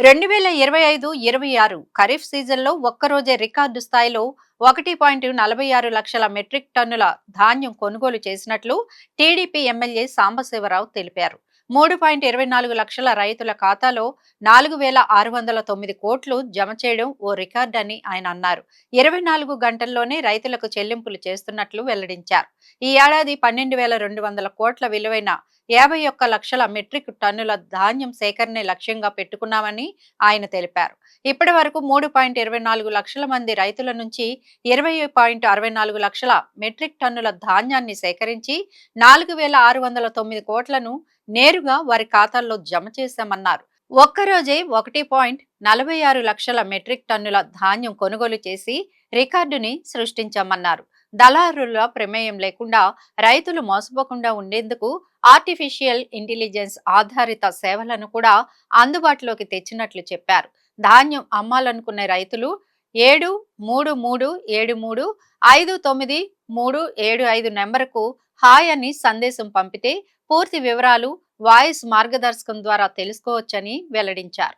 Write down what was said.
2025-26 ఖరీఫ్ సీజన్లో ఒక్కరోజే రికార్డు స్థాయిలో 1.46 లక్షల మెట్రిక్ టన్నుల ధాన్యం కొనుగోలు చేసినట్లు టీడీపీ ఎమ్మెల్యే సాంబశివరావు తెలిపారు. 3.24 లక్షల రైతుల ఖాతాలో 4,609 కోట్లు జమ చేయడం ఓ రికార్డని ఆయన అన్నారు. 24 గంటల్లోనే రైతులకు చెల్లింపులు చేస్తున్నట్లు వెల్లడించారు. ఈ ఏడాది 12,200 కోట్ల విలువైన 51 లక్షల మెట్రిక్ టన్నుల ధాన్యం సేకరణే లక్ష్యంగా పెట్టుకున్నామని ఆయన తెలిపారు. ఇప్పటి వరకు 3.24 లక్షల మంది రైతుల నుంచి 20.64 లక్షల మెట్రిక్ టన్నుల ధాన్యాన్ని సేకరించి 4,609 కోట్లను నేరుగా వారి ఖాతాల్లో జమ చేశామన్నారు. ఒక్కరోజే 1.46 లక్షల మెట్రిక్ టన్నుల ధాన్యం కొనుగోలు చేసి రికార్డుని సృష్టించామన్నారు. దళారుల ప్రమేయం లేకుండా రైతులు మోసపోకుండా ఉండేందుకు ఆర్టిఫిషియల్ ఇంటెలిజెన్స్ ఆధారిత సేవలను కూడా అందుబాటులోకి తెచ్చినట్లు చెప్పారు. ధాన్యం అమ్మాలనుకునే రైతులు 7337359375 నెంబర్కు హాయ్ అని సందేశం పంపితే పూర్తి వివరాలు వాయిస్ మార్గదర్శకం ద్వారా తెలుసుకోవచ్చని వెల్లడించారు.